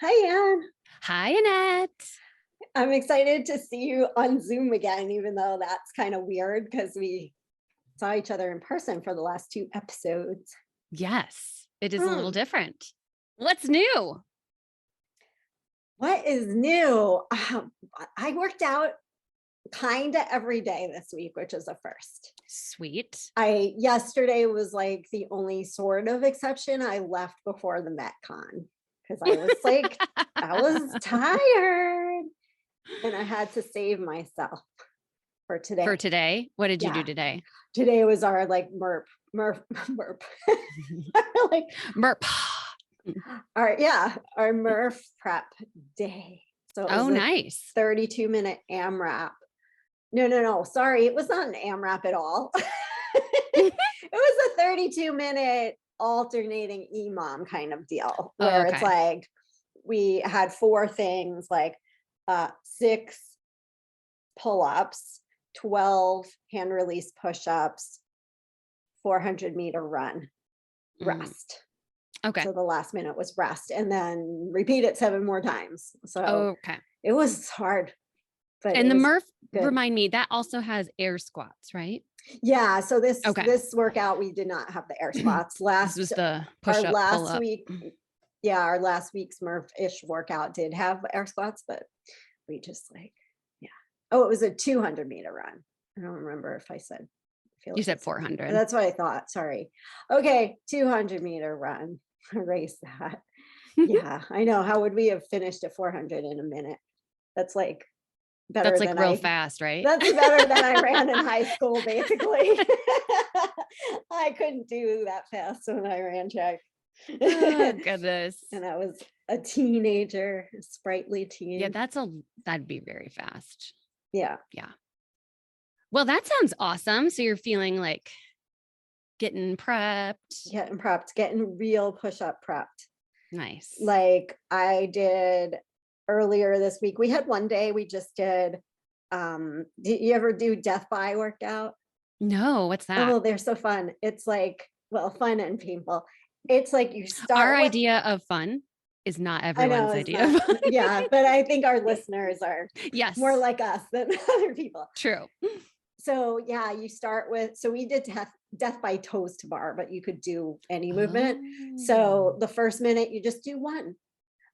Hi, Anne. Hi, Annette. I'm excited to see you on Zoom again, even though that's kind of weird because we saw each other in person for the last two episodes. Yes, it is a little Hmm. different. What's new? What is new? I worked out kind of every day this week, which is a first. Sweet. I yesterday was like the only sort of exception. I left before the MetCon because I was tired and I had to save myself for For today. today, what did you do Yeah. today? Today was our like Murph, like Murph. our Murph prep day. So it was Oh, a nice. 32-minute AMRAP. No. Sorry, it was not an AMRAP at all. It was a 32-minute alternating EMOM kind of deal Oh, where it's okay. like we had four things like 6 pull-ups, 12 hand release push-ups, 400-meter run, Mm, rest. okay. So the last minute was rest and then repeat it 7 more times. So Okay. it was hard, but it And the was Murph, good. remind me, that also has air squats, right? Yeah, so this Okay. this workout we did not have the air squats. This was Last the our push up, pull last up. week, yeah, our last week's Murph-ish workout did have air squats, but we just like, yeah. Oh, it was a 200-meter run. I don't remember if I said, I feel You like I said said 400. that's what I thought. Sorry. Okay, 200-meter run. Erase that. Yeah, I know. How would we have finished at 400 in a minute? That's like better That's like than real fast, right? that's better than I ran in high school, basically. I couldn't do that fast when I ran track. Oh, And goodness. I was a teenager, a sprightly Yeah, teen. that'd be very fast. Yeah, Yeah. Well, that sounds awesome. So you're feeling like getting prepped. getting prepped, getting real push-up prepped. Nice. Like I did earlier this week. We had one day we just did did you ever do death by workout? No, what's that? Oh, they're so fun. It's like, well, fun and painful. It's like you Our start with, idea of fun is not I know everyone's it's idea not, of fun. yeah, but I think our listeners are more Yes, like us than other people. true. So yeah, you start with, so we did death by toes to bar, but you could do any movement. So Oh. the first minute you just do one,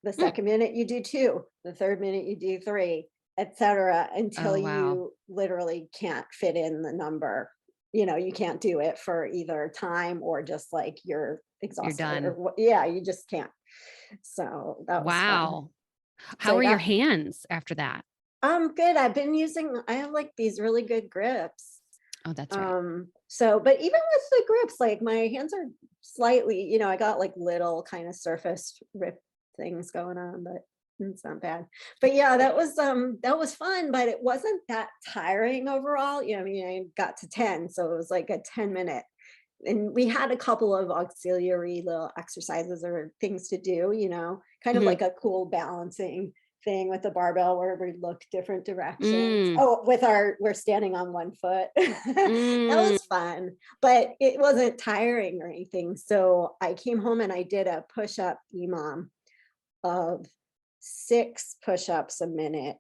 the Mm. second minute you do two, the third minute you do three, etc., until Oh, wow. you literally can't fit in the number. You can't do it for either time or just like you're You're exhausted or done. yeah, you just can't. So that was fun. Wow. So How I are your got, hands after that? good. I have like these really good grips. Oh, that's right. So but even with the grips, like my hands are slightly, I got like little kind of surface rip things going on, but it's not bad. But yeah, that was fun, but it wasn't that tiring overall. I mean, I got to 10, so it was like a 10-minute. And we had a couple of auxiliary little exercises or things to do, kind of Mhm. like a cool balancing thing with the barbell where we look different directions. Mm, Oh, we're standing on one foot. That mm. was fun, but it wasn't tiring or anything. So I came home and I did a push-up EMOM of 6 push-ups a minute.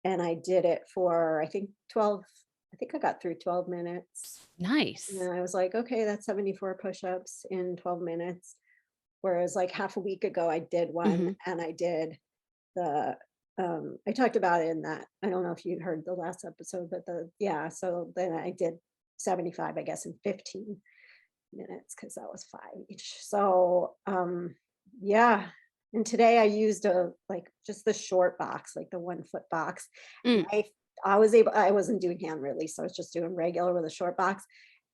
And I did it for, I think 12, I think I got through 12 minutes. Nice. And I was like, okay, that's 74 push-ups in 12 minutes. Whereas like half a week ago, I did one Mhm. and I did the I talked about it in that. I don't know if you heard the last episode, but yeah, so then I did 75, I guess, in 15 minutes because that was 5 each. So yeah. And today I used a like just the short box, like the 1 foot box. And Mm. I wasn't doing hand release, so I was just doing regular with a short box.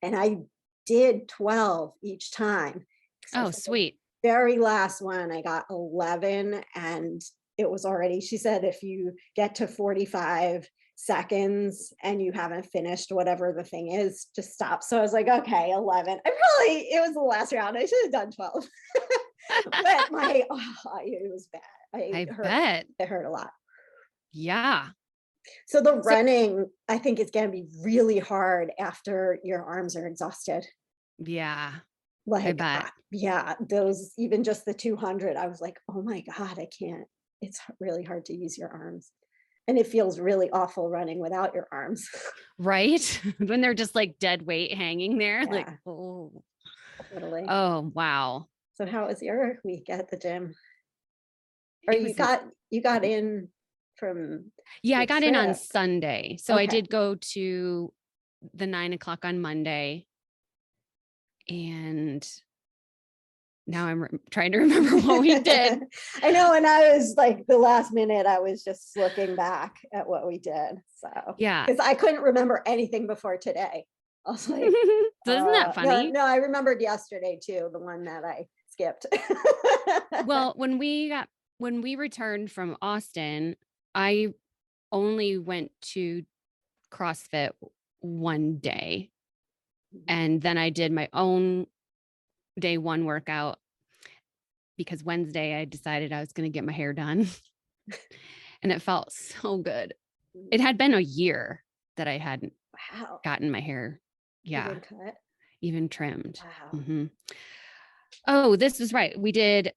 And I did 12 each time. So Oh, for the sweet. very last one, I got 11 and it was already, she said, if you get to 45 seconds and you haven't finished whatever the thing is, just stop. So I was like, okay, 11. It was the last round. I should have done 12. But it was bad. I bet. It hurt a lot. Yeah. So the So running, I think, is going to be really hard after your arms are exhausted. yeah. Like, bet. yeah, those, even just the 200, I was like, oh my God, I can't. It's really hard to use your arms. And it feels really awful running without your arms. Right? When they're just like dead weight hanging there. Like, Yeah, oh, totally. oh, wow. So how was your week at the gym? Or It was, you got in from yeah, I the got in on trip. Sunday. So I Okay. did go to the 9 o'clock on Monday. And now I'm trying to remember what we did. I know, and I was like, the last minute, I was just looking back at what we did. So, Yeah. because I couldn't remember anything before today. I was like, So isn't that no, funny? no, I remembered yesterday too, the one that I skipped. Well, when we returned from Austin, I only went to CrossFit one day. And then I did my own day one workout because Wednesday I decided I was going to get my hair done. And it felt so good. It had been a year that I hadn't Wow. gotten my hair. Yeah. Even cut. Even trimmed. Wow. Mm-hmm. Oh, this was right. We did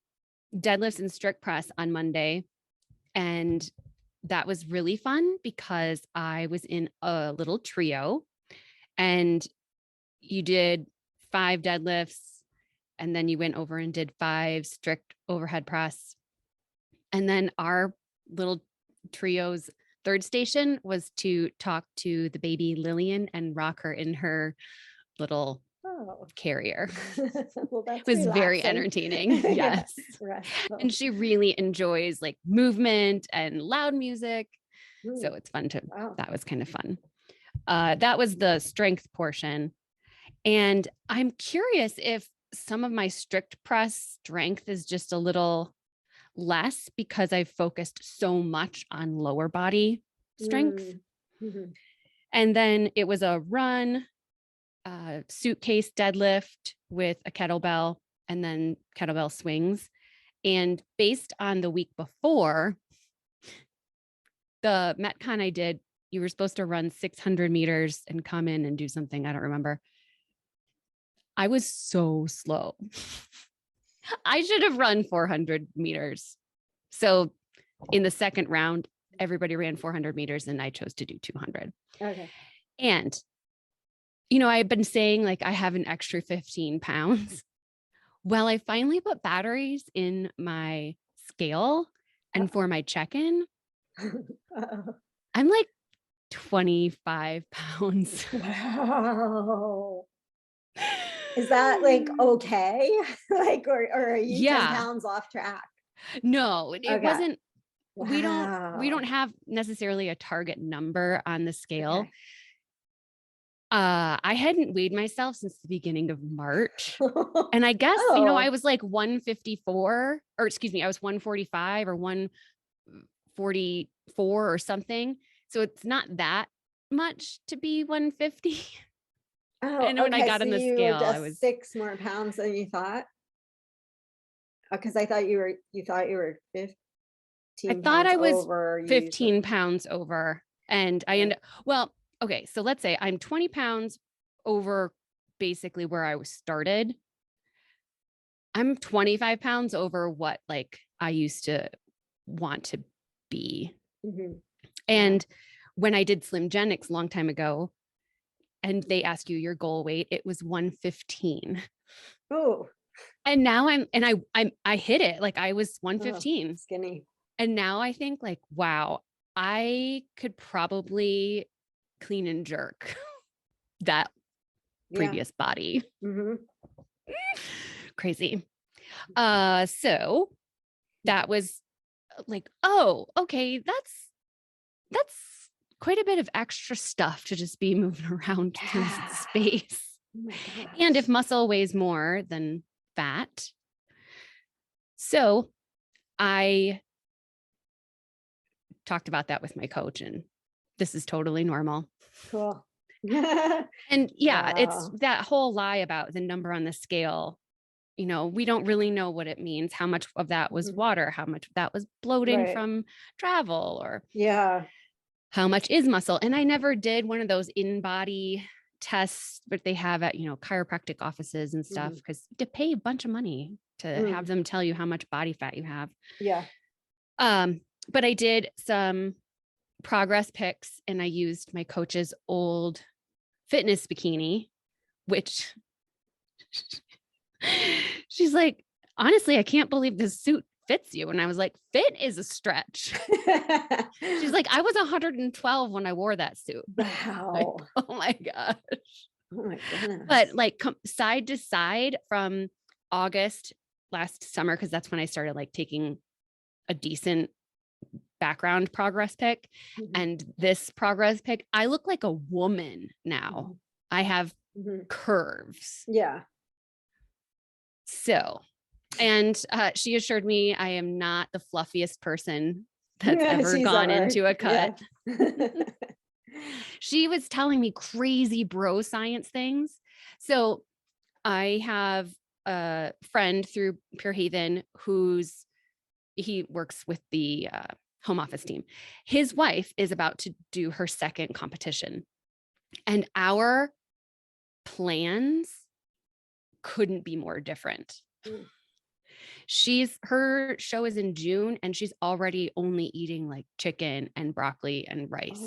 deadlifts and strict press on Monday. And that was really fun because I was in a little trio and you did 5 deadlifts and then you went over and did 5 strict overhead press. And then our little trio's third station was to talk to the baby Lillian and rock her in her little carrier. Well, It that's was very relaxing. entertaining. Yeah, Yes. restful. And she really enjoys like movement and loud music. So it's fun to, Wow. that was kind of fun. That was the strength portion. And I'm curious if some of my strict press strength is just a little less because I've focused so much on lower body strength. Mm-hmm. And then it was a run, suitcase deadlift with a kettlebell and then kettlebell swings. And based on the week before, the Metcon I did, you were supposed to run 600 meters and come in and do something. I don't remember. I was so slow. I should have run 400 meters. So in the second round, everybody ran 400 meters and I chose to do 200. Okay. And, you know, I've been saying like I have an extra 15 pounds. Well, I finally put batteries in my scale and for my check-in, I'm like 25 pounds. Wow. Is that like okay? Like, or are you 10 pounds off track? No, it wasn't. Wow. We don't have necessarily a target number on the scale. Okay. I hadn't weighed myself since the beginning of March. And I guess, you know, I was like 154, or excuse me, I was 145 or 144 or something. So it's not that much to be 150. And when I got on the scale, just I was 6 more pounds than you thought. Because I thought you were 15 I thought pounds I was over 15 pounds over. And I ended, well, okay. So let's say I'm 20 pounds over basically where I was started. I'm 25 pounds over what like I used to want to be. Mm-hmm. And when I did Slimgenics a long time ago, and they ask you your goal weight, it was 115. Oh. And now I hit it. Like I was 115. Skinny. And now I think like, wow, I could probably clean and jerk that previous body. Mm-hmm. Crazy. So that was like, oh, okay, that's quite a bit of extra stuff to just be moving around in space. Oh and if muscle weighs more than fat. So I talked about that with my coach and this is totally normal. Cool. And yeah, it's that whole lie about the number on the scale. You know, we don't really know what it means. How much of that was water? How much of that was bloating from travel? Or how much is muscle? And I never did one of those in-body tests that they have at, chiropractic offices and stuff, because to pay a bunch of money to have them tell you how much body fat you have. Yeah. But I did some progress pics and I used my coach's old fitness bikini, which she's like, honestly, I can't believe this suit fits you. And I was like, fit is a stretch. She's like, I was 112 when I wore that suit. Wow. Like, oh my gosh. Oh my goodness. But like side to side from August last summer, because that's when I started like taking a decent background progress pic. And this progress pic, I look like a woman now. I have curves. Yeah. So, and she assured me I am not the fluffiest person that's ever gone into a cut. Yeah. She was telling me crazy bro science things. So I have a friend through Pure Haven he works with the home office team. His wife is about to do her second competition, and our plans couldn't be more different. Her show is in June and she's already only eating like chicken and broccoli and rice,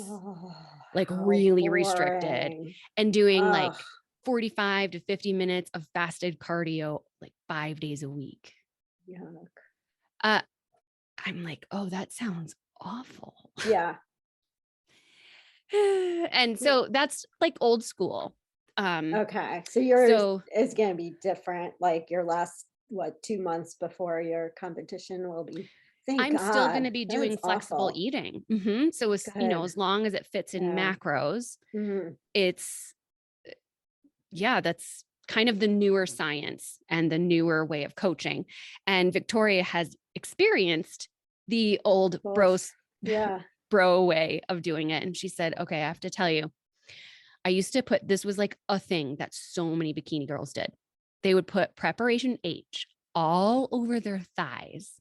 like really restricted, and doing like 45 to 50 minutes of fasted cardio, like 5 days a week. Yuck. I'm like, oh, that sounds awful. Yeah. And so that's like old school. Okay. So yours is going to be different. Like your last, 2 months before your competition will be. I'm still going to be doing flexible eating. So as long as it fits in macros, it's, that's kind of the newer science and the newer way of coaching. And Victoria has experienced the old bro way of doing it. And she said, okay, I have to tell you, I used to this was like a thing that so many bikini girls did. They would put preparation H all over their thighs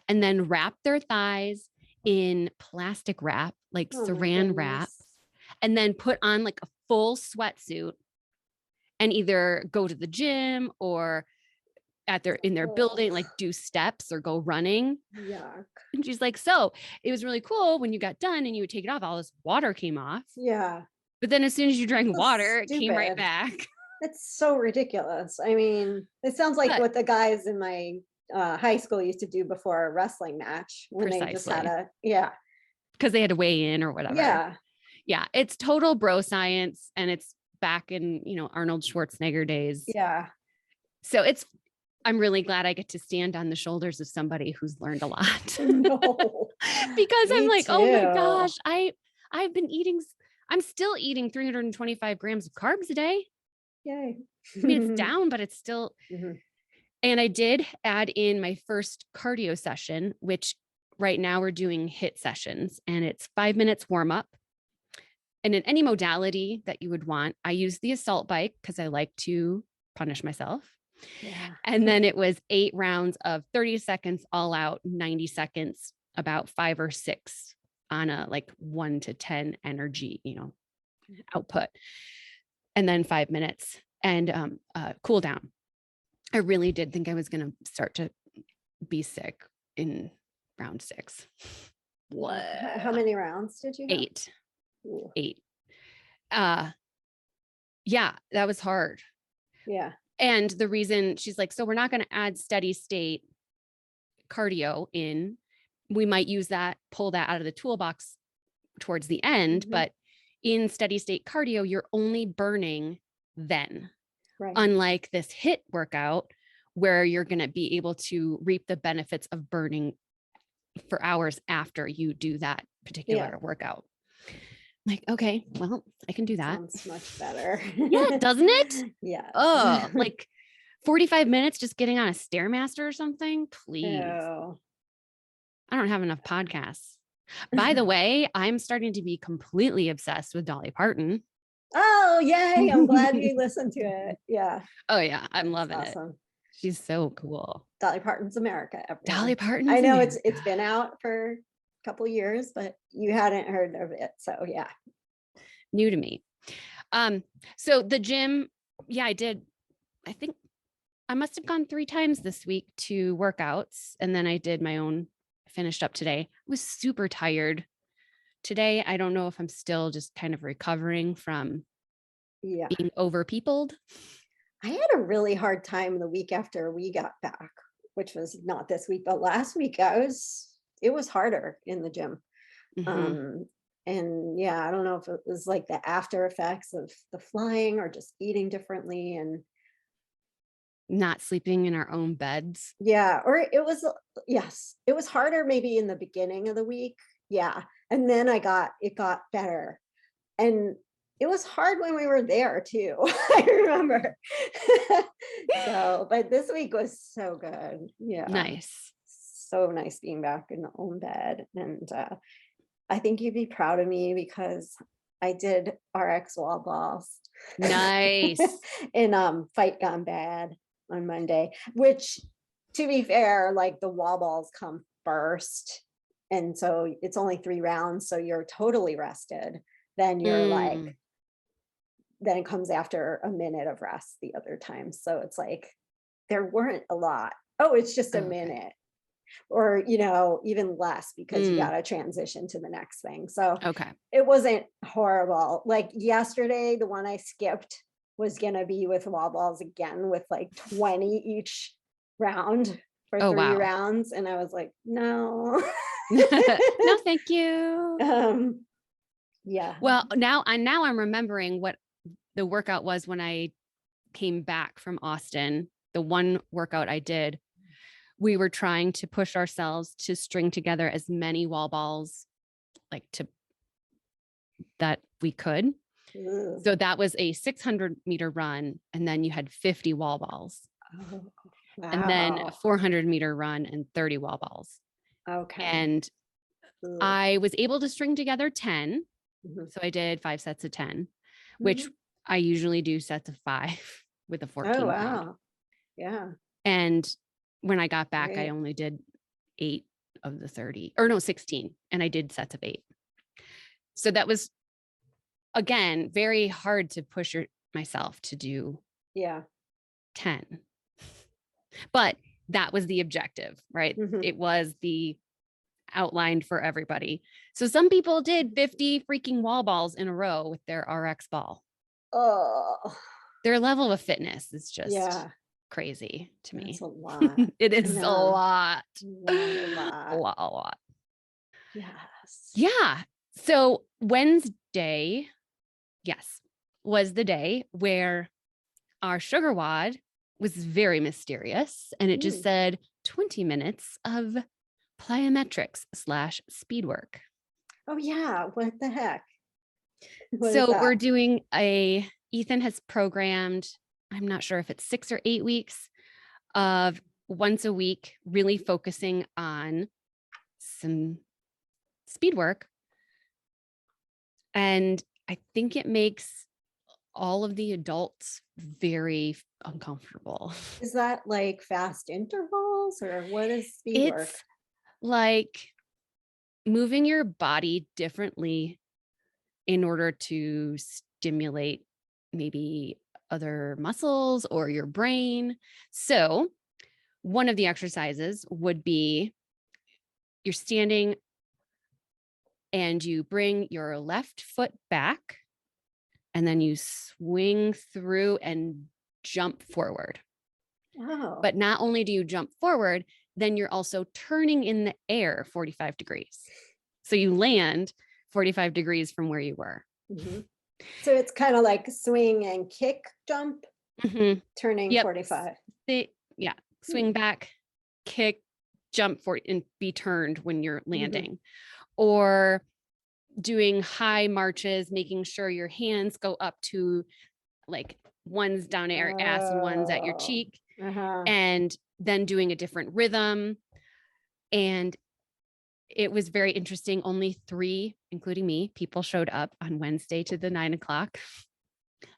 and then wrap their thighs in plastic wrap, like saran wrap, and then put on like a full sweatsuit and either go to the gym or in their building, like do steps or go running. Yuck. And she's like, so it was really cool when you got done and you would take it off, all this water came off. Yeah. But then as soon as you drank water, it came right back. It's so ridiculous. I mean, it sounds like what the guys in my high school used to do before a wrestling match when they just had because they had to weigh in or whatever. Yeah. It's total bro science. And it's back in, Arnold Schwarzenegger days. Yeah. So I'm really glad I get to stand on the shoulders of somebody who's learned a lot. No. Because I'm like, oh my gosh, I'm still eating 325 grams of carbs a day. Yay. I mean, it's down, but it's still, and I did add in my first cardio session, which right now we're doing HIIT sessions, and it's 5 minutes warm up. And in any modality that you would want, I use the assault bike because I like to punish myself. Yeah. And then it was 8 rounds of 30 seconds all out, 90 seconds, about 5 or 6 on a like 1 to 10 energy, output. And then 5 minutes and cool down. I really did think I was going to start to be sick in round 6. What? How many rounds did you have? 8. Ooh. 8. Yeah, that was hard. Yeah. And the reason she's like, so we're not going to add steady state cardio in. We might pull that out of the toolbox towards the end, but in steady state cardio, you're only burning then. Right. Unlike this HIIT workout where you're going to be able to reap the benefits of burning for hours after you do that particular workout. I'm like, okay, well, I can do that. Sounds much better. Yeah, doesn't it? Yeah. Oh, like 45 minutes just getting on a Stairmaster or something, please. Oh. I don't have enough podcasts. By the way, I'm starting to be completely obsessed with Dolly Parton. Oh, yay. I'm glad you listened to it. Yeah. Oh, yeah. I'm loving it. She's so cool. Dolly Parton's America. Everyone. Dolly Parton's I know America. it's been out for a couple of years, but you hadn't heard of it. So, yeah. New to me. So the gym, yeah, I did. I think I must have gone 3 times this week to workouts. And then I did my own, finished up today. I was super tired today. I don't know if I'm still just kind of recovering from Yeah. being over peopled. I had a really hard time the week after we got back, which was not this week, but last week it was harder in the gym. Mhm. And yeah, I don't know if it was like the after effects of the flying or just eating differently. And Not sleeping in our own beds. yeah, or it was, yes, it was harder maybe in the beginning of the week. Yeah. And then it got better. And it was hard when we were there too. I remember. So, but this week was so good. Yeah. Nice. So nice being back in the own bed. And I think you'd be proud of me because I did RX wall balls Nice. in Fight Gone Bad on Monday, which to be fair, like the wall balls come first. And so it's only 3 rounds. So you're totally rested. Then you're like, Mm, then it comes after a minute of rest the other time. So it's like there weren't a lot. Oh, it's just a okay. minute or, even less because you Mm, got to transition to the next thing. So okay. it wasn't horrible. Like yesterday, the one I skipped was going to be with wall balls again with like 20 each round for Oh, 3 wow. rounds. And I was like, no. No, thank you. um, yeah. Well, now I'm remembering what the workout was when I came back from Austin. The one workout I did, we were trying to push ourselves to string together as many wall balls like to that we could. Ugh. So that was a 600-meter run, and then you had 50 wall balls, Oh, and then a wow. 400-meter run and 30 wall balls. Okay. And Ugh. I was able to string together 10. Mhm. So I did 5 sets of 10, which Mhm. I usually do sets of 5 with a Oh, 14 pound. wow. Yeah. And when I got back, I Great. only did 8 of the 30, or no, 16. And I did sets of 8. So that was, again, very hard to push myself to do Yeah. 10. But that was the objective, right? Mhm. It was the outlined for everybody. So some people did 50 freaking wall balls in a row with their RX ball. Oh, Their level of fitness is just yeah. crazy to That's me. a lot. It I is a know. lot. A lot, a A lot. lot, a lot. Yes. Yeah. So Wednesday, yes, was the day where our sugar wad was very mysterious. And it just Mm. said 20 minutes of plyometrics / speedwork. Oh, yeah. What the heck? What is So we're that? doing Ethan has programmed, I'm not sure if it's 6 or 8 weeks of once a week, really focusing on some speed work. And I think it makes all of the adults very uncomfortable. Is that like fast intervals or what is speed work? It's like moving your body differently in order to stimulate maybe other muscles or your brain. So, one of the exercises would be you're standing and you bring your left foot back and then you swing through and jump forward. Oh, But not only do you jump forward, then you're also turning in the air 45 degrees. So you land 45 degrees from where you were. mhm. So it's kind of like swing and kick jump, Mhm. turning Yep. 45. Yeah. Hmm. Swing back, kick, jump for and be turned when you're Mhm. landing. Or doing high marches, making sure your hands go up to like one's down at your ass and one's at your Oh, cheek, uh-huh. and then doing a different rhythm. And it was very interesting. Only 3, including me, people showed up on Wednesday to the 9 o'clock.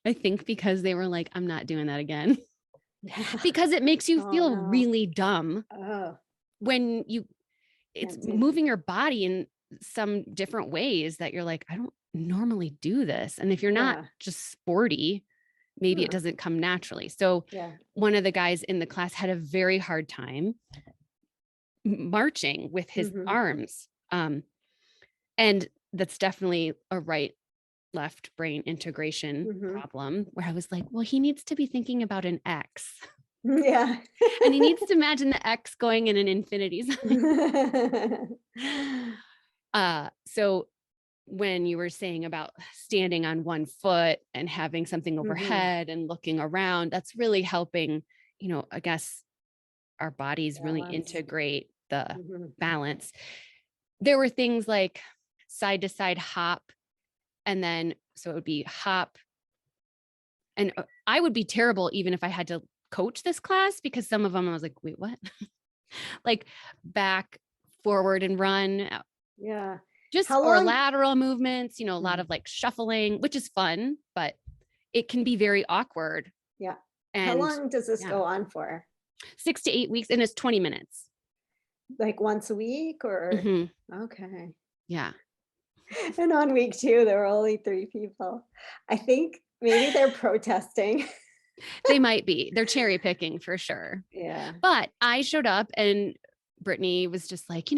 I think because they were like, I'm not doing that again. Yeah. Because it makes you Oh, feel no. really dumb Oh, when it's can't do. moving your body in some different ways that you're like, I don't normally do this. And if you're not Yeah. just sporty, maybe it Huh. doesn't come naturally. So Yeah. one of the guys in the class had a very hard time marching with his Mhm. arms. And that's definitely a right left brain integration Mhm. problem where I was like, well, he needs to be thinking about an X Yeah. and he needs to imagine the X going in an infinity sign. So when you were saying about standing on one foot and having something Mhm. overhead and looking around, that's really helping, I guess our bodies really Balance. integrate the Mhm. balance. There were things like side to side hop. And then, so it would be hop. And I would be terrible even if I had to coach this class because some of them I was like, wait, what? Like back, forward and run, Yeah. just, How or long? lateral movements, a lot Mhm. of like shuffling, which is fun, but it can be very awkward. Yeah. How And long does this yeah, go on for? 6 to 8 weeks and it's 20 minutes. Like once a week or? Mhm. Okay. Yeah. And on week 2, there were only 3 people. I think maybe they're protesting. They might be. They're cherry picking for sure. Yeah. But I showed up and Brittany was just like,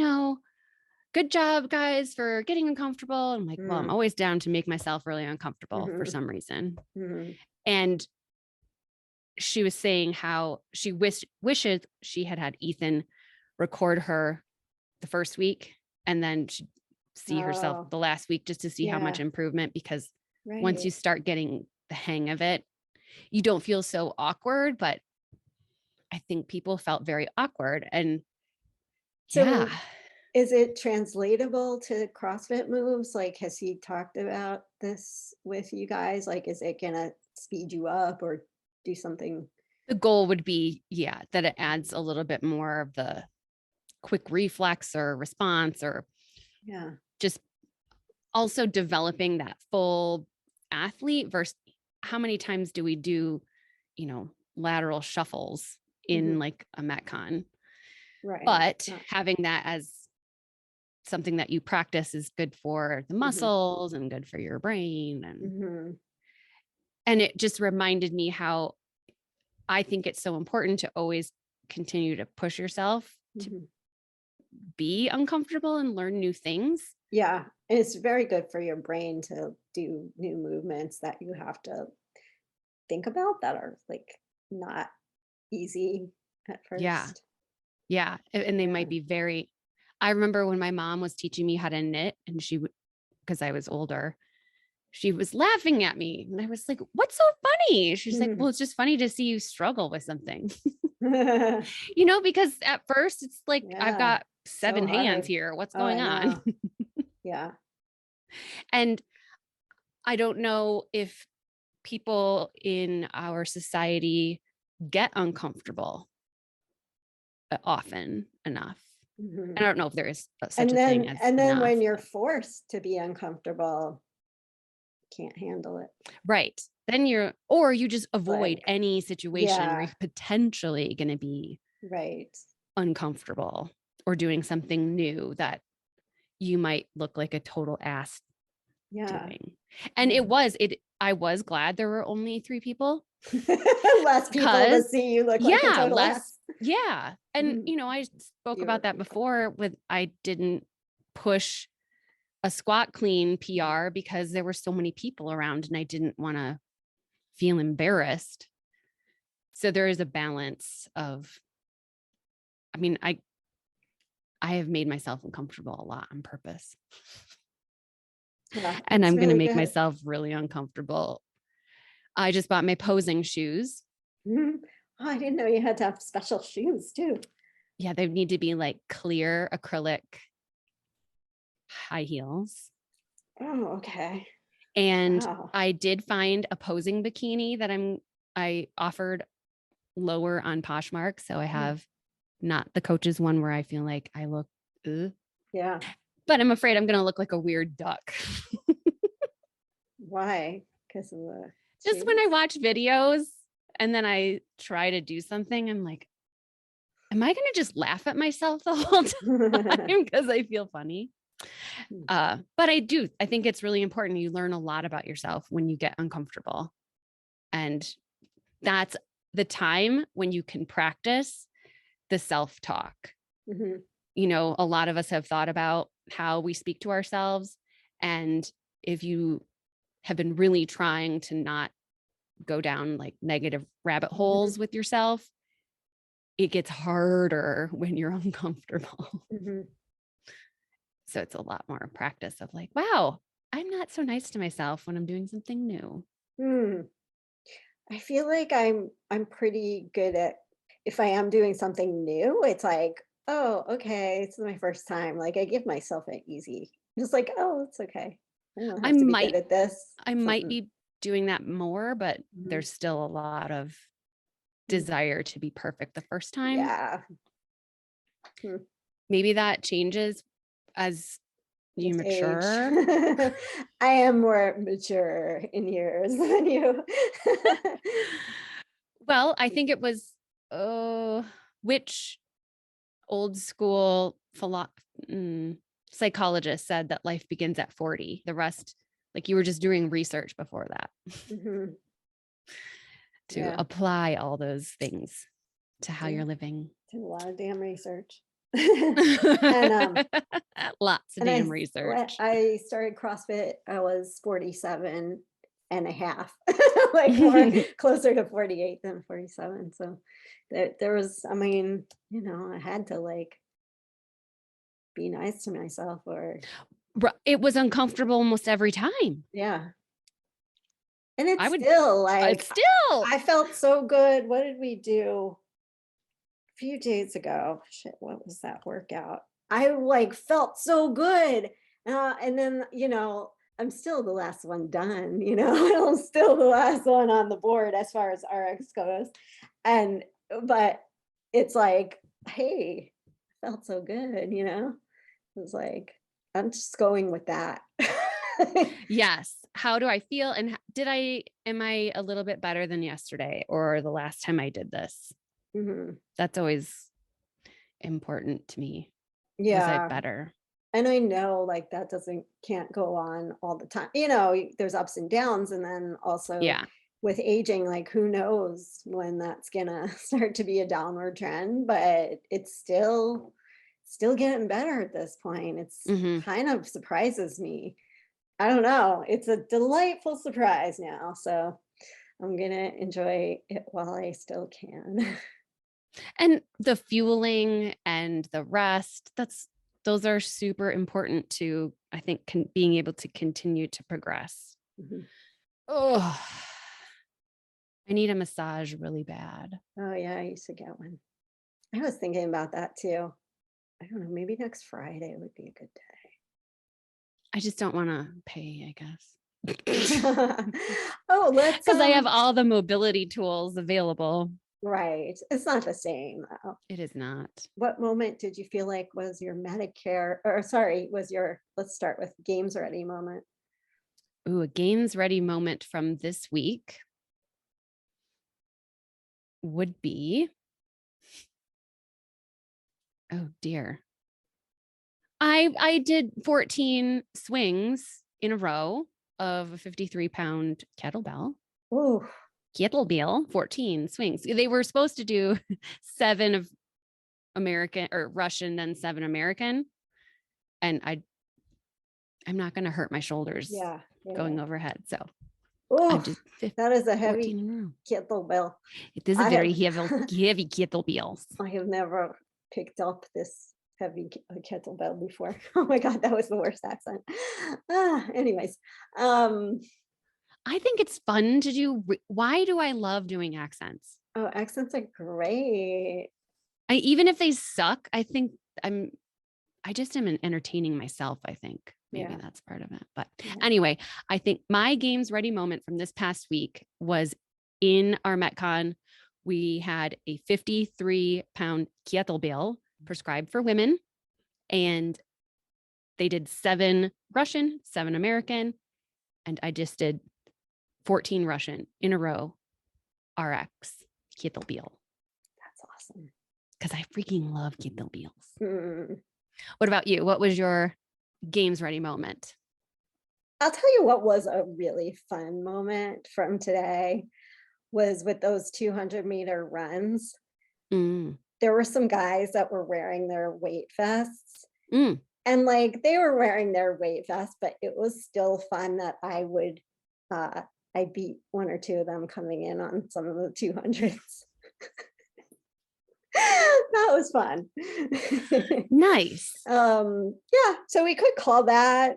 good job, guys, for getting uncomfortable. I'm like, well, I'm Mm. always down to make myself really uncomfortable for Mhm. some reason. Mhm. And she was saying how she wishes she had had Ethan record her the first week and then she'd see herself Oh, the last week just to see how much yeah. improvement, because once Right. you start getting the hang of it, you don't feel so awkward. But I think people felt very awkward. And yeah, So is it translatable to CrossFit moves? Like, has he talked about this with you guys? Like, is it gonna speed you up or do something? the goal would be, yeah, that it adds a little bit more of the quick reflex or response, or Yeah. just also developing that full athlete versus how many times do we do, lateral shuffles in Mhm. like a Metcon. Right. But having that as something that you practice is good for the Mhm. muscles and good for your brain. Mhm. And it just reminded me how I think it's so important to always continue to push yourself to Mhm. be uncomfortable and learn new things. Yeah, and it's very good for your brain to do new movements that you have to think about that are, like, not easy at Yeah. first. Yeah. And they might Yeah. be very, I remember when my mom was teaching me how to knit and she would, because I was older, she was laughing at me. And I was like, what's so funny? She's like, well, it's just funny to see you struggle with something, because at first it's like, I've Yeah, got so 7 hands hard. here. What's Oh, going I on? know. Yeah. And I don't know if people in our society get uncomfortable often enough. I Mhm. don't know if there is such And a thing then as and then when enough, you're but forced to be uncomfortable, can't handle it. right. Then or you just avoid Like, any situation where yeah, you're potentially going to be right. uncomfortable or doing something new that you might look like a total ass Yeah, doing. And yeah. I was glad there were only 3 people Less people to because see you look like a yeah, total less, ass. yeah. And, Mhm. I spoke about Fewer that people. before with, I didn't push a squat clean Mhm. PR because there were so many people around and I didn't want to feel embarrassed. So there is a balance of, I mean, I have made myself uncomfortable a lot on purpose. Yeah, And it's I'm going to really make good. myself really uncomfortable. I just bought my posing shoes. Mhm. Oh, I didn't know you had to have special shoes too. Yeah, they need to be like clear acrylic high heels. Oh, okay. And Wow. I did find a posing bikini that I offered lower on Poshmark. So I Mm, have not the coach's one where I feel like I look, ugh, yeah. but I'm afraid I'm going to look like a weird duck. Why? Because of the Just when I shoes? watch videos and then I try to do something, I'm like, am I going to just laugh at myself the whole time because I feel funny? But I think it's really important. You learn a lot about yourself when you get uncomfortable. And that's the time when you can practice the self-talk. Mhm. You know, a lot of us have thought about how we speak to ourselves. And if you have been really trying to not go down like negative rabbit holes with yourself, it gets harder when you're uncomfortable. Mhm. So it's a lot more practice of like, wow, I'm not so nice to myself when I'm doing something new. Hmm. I feel like I'm pretty good at, if I am doing something new, it's like, oh, okay, this is my first time. Like I give myself an easy, just like, oh, it's okay. I don't I have to be good might at this. I might Something. be doing that more, but Mhm. there's still a lot of Mm. desire to be perfect the first time. Yeah. Hmm. Maybe that changes as you With age. mature. I am more mature in years than you. Well, I think it was which old school psychologist said that life begins at 40. The rest, like you were just doing research before that Mhm. to Yeah. apply all those things to how Yeah. you're living. Did a lot of damn research. And Lots of and damn when research. I started CrossFit, I was 47 and a half, like more closer to 48 than 47. So there was, I mean, I had to like be nice to myself, or It was uncomfortable almost every time. yeah. And it's I would, still like, still, I felt so good. What did we do a few days ago? Shit, what was that workout? I like felt so good. And then, I'm still the last one done, I'm still the last one on the board as far as RX goes. And, but it's like, hey, felt so good, It was like, I'm just going with that. yes. How do I feel? And am I a little bit better than yesterday or the last time I did this? Mhm. That's always important to me. Was I Yeah. better? And I know like that can't go on all the time. There's ups and downs. And then also Yeah. with aging, like who knows when that's gonna start to be a downward trend, but it's still getting better at this point. It's Hmm. kind of surprises me. I don't know. It's a delightful surprise now. So I'm gonna enjoy it while I still can. And the fueling and the rest, those are super important to, I think, being able to continue to progress. Mhm. Oh, I need a massage really bad. Oh yeah, I used to get one. I was thinking about that too. I don't know, maybe next Friday would be a good I just don't want to pay, I guess. day. Oh, let's Because I have all the mobility tools available. right. It's not the same though. It is not. What moment did you feel like was your Medicare, or sorry, was your, let's start with games ready moment? Ooh, a games ready moment from this week would be, oh dear. I did 14 swings in a row of a 53-pound kettlebell. Oh, Kettlebell, 14 swings. They were supposed to do 7 of American or Russian, then 7 American. And I'm not going to hurt my shoulders yeah, yeah. going overhead. So I Oh, just that is a 14 heavy in a row. kettlebell. It is a I very have heavy kettlebells. I have never picked up this heavy kettlebell before. Oh my God, that was the worst accent. Anyways, um, I think it's fun to do. Why do I love doing accents? oh, accents are great. Even if they suck, I think I just am entertaining myself. I think maybe Yeah. that's part of it. But Yeah. anyway, I think my games ready moment from this past week was in our Metcon. We had a 53-pound kettlebell prescribed for women, and they did 7 Russian, 7 American, and I just did 14 Russian in a row, RX kettlebell, That's awesome. because I freaking love kettlebells. Mm. What about you? What was your games ready moment? I'll tell you what was a really fun moment from today was with those 200-meter runs. Mm, There were some guys that were wearing their weight vests, mm. and like they were wearing their weight vests, but it was still fun that uh I beat one or two of them coming in on some of the 200s. That was fun. Nice. Yeah, so we could call that.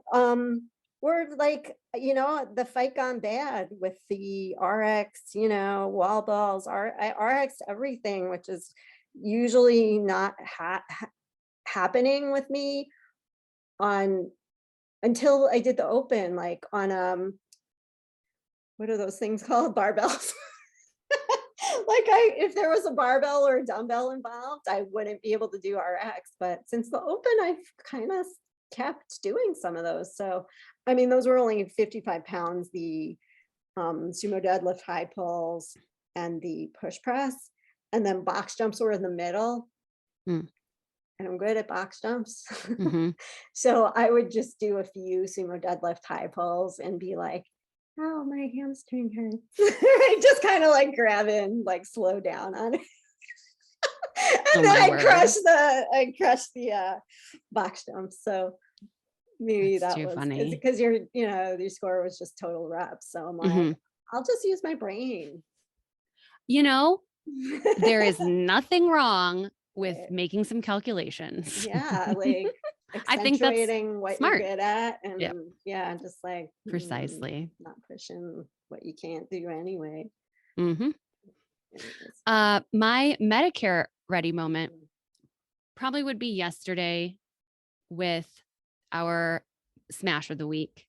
We're like, the fight gone bad with the RX, wall balls, RX everything, which is usually not happening with me on until I did the open, like on what are those things called? Barbells. Like if there was a barbell or a dumbbell involved, I wouldn't be able to do RX. But since the open, I've kind of kept doing some of those. So, I mean, those were only 55 pounds, the sumo deadlift high pulls and the push press. And then box jumps were in the middle. Mm, And I'm good at box jumps. mhm. So I would just do a few sumo deadlift high pulls and be like, oh, my hamstring hurts. Just kind of like grab in, like slow down on it. Oh And then my I word. crushed the box jumps. So maybe That's that too was funny. because your score was just total reps. So I'm like, Mhm. I'll just use my brain. You know, there is nothing wrong with Right. making some calculations. Yeah, like I think that's accentuating what you're smart. good at, Yep, and yeah, just like precisely. not pushing what you can't do anyway. Hmm. Anyways. My Medicare ready moment Mm. probably would be yesterday with our smash of the week.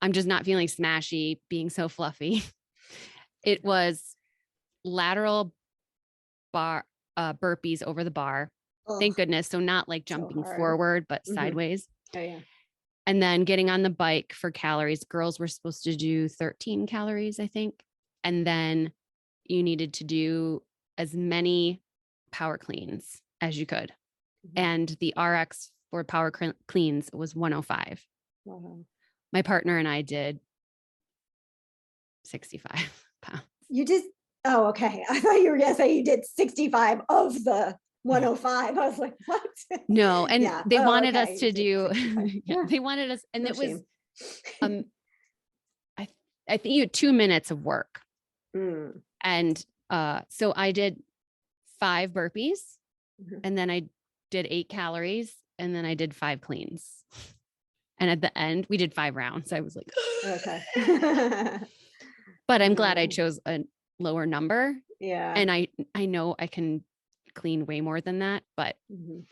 I'm just not feeling smashy, being so fluffy. It was lateral bar burpees over the bar. Oh, Thank goodness. So not like so jumping hard. forward, but Mhm. sideways. Oh yeah. And then getting on the bike for calories. Girls were supposed to do 13 calories, I think. And then you needed to do as many power cleans as you could. Mhm. And the RX for power cleans was 105. Wow. My partner and I did 65 pounds. You did. Oh, okay. I thought you were gonna say you did 65 of the 105. I was like, what? No, and Yeah. they Oh, wanted okay. us You to did do 65. yeah, Yeah. they wanted us, and No it was shame. um I think you had 2 minutes of work. Mm. And so I did 5 burpees, Mhm. and then I did 8 calories, and then I did 5 cleans. And at the end, we did 5 rounds. I was like, Okay. but I'm glad I chose a lower number. Yeah. And I know I can clean way more than that, but Mhm.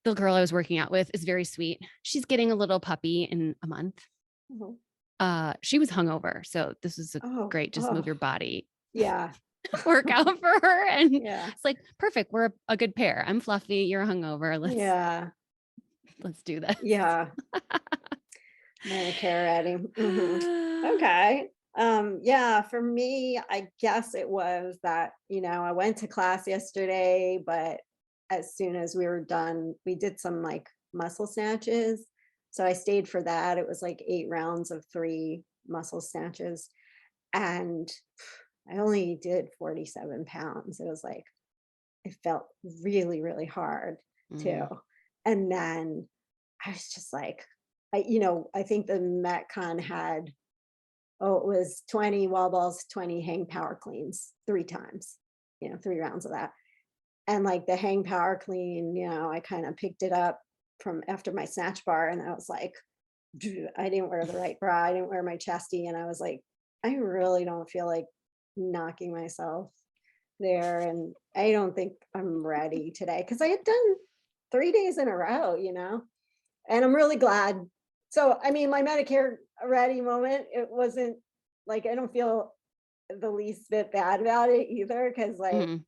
the girl I was working out with is very sweet. She's getting a little puppy in a month. Oh, She was hungover, so this was a oh, great just move your body yeah. workout for her. And Yeah. it's like, perfect. We're a good pair. I'm fluffy, you're hungover. Yeah. Let's do this. Yeah. Medicare ready. Mhm. Okay. Yeah, for me, I guess it was that, I went to class yesterday, but as soon as we were done, we did some like muscle snatches. So I stayed for that. It was like 8 rounds of 3 muscle snatches. And I only did 47 pounds. It was like, it felt really, really hard too. Mm, And then I was just like, I think the Metcon had, it was 20 wall balls, 20 hang power cleans 3 times, 3 rounds of that. And like the hang power clean, I kind of picked it up from after my snatch bar, and I was like, I didn't wear the right bra, I didn't wear my chesty, and I was like, I really don't feel like knocking myself there, and I don't think I'm ready today because I had done 3 days in a row, and I'm really glad. So, I mean, my Medicare ready moment, it wasn't like I don't feel the least bit bad about it either because like mhm.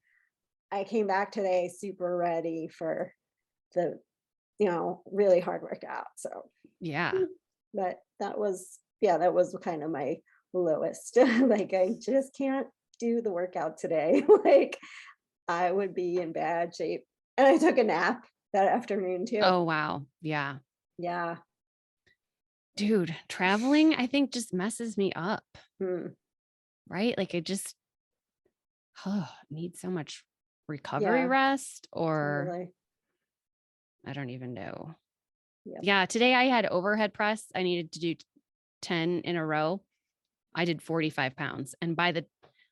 I came back today super ready for the, really hard workout. So, Yeah. but that was kind of my lowest. Like, I just can't do the workout today. Like, I would be in bad shape. And I took a nap that afternoon too. Oh, wow. Yeah. Yeah. Dude, traveling, I think just messes me up, Hmm. right? Like I just need so much recovery Yeah, rest, or totally. I don't even know. Yep. Yeah, today I had overhead press. I needed to do 10 in a row. I did 45 pounds. And by the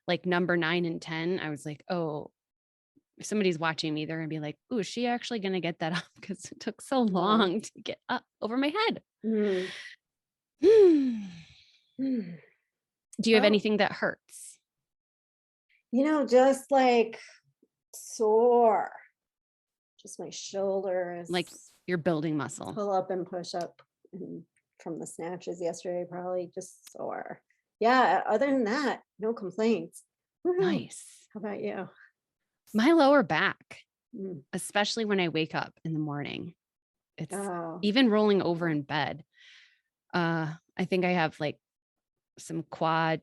like number 9 and 10, I was like, oh, if somebody's watching me, they're going to be like, oh, is she actually going to get that up? Because it took so Wow. long to get up over my head. Hmm. Do Hmm. you have Well, anything that hurts? just like sore. Just my shoulders. Like you're building muscle. Pull up and push up from the snatches yesterday, probably just sore. Yeah, other than that, no complaints. Woohoo. Nice. How about you? My lower back, Mm. especially when I wake up in the morning, it's Oh, even rolling over in bed. I think I have like some quad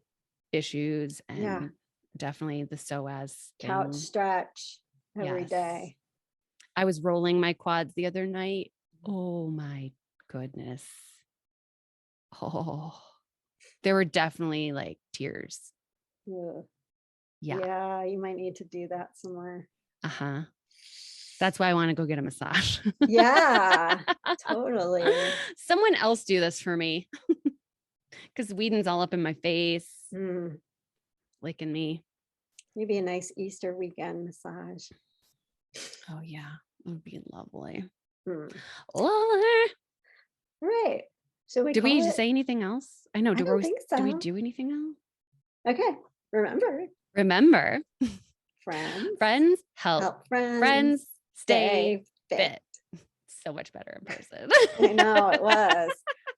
issues yeah. and definitely the psoas Couch thing. stretch every Yes. day. I was rolling my quads the other night. Oh my goodness. Oh, there were definitely like tears. Ugh. Yeah. Yeah, you might need to do that somewhere. Uh-huh. That's why I want to go get a massage. Yeah, totally. Someone else do this for me. Because Whedon's all up in my face, Mm. licking me. Maybe a nice Easter weekend massage. Oh yeah, it would be lovely. Mm. Oh, Right. Should we did we call just it? say anything else? I know. I don't think Do we so. do anything else? Okay. Remember, Friends, friends help help friends friends stay stay fit. fit. So much better in person. I know it was.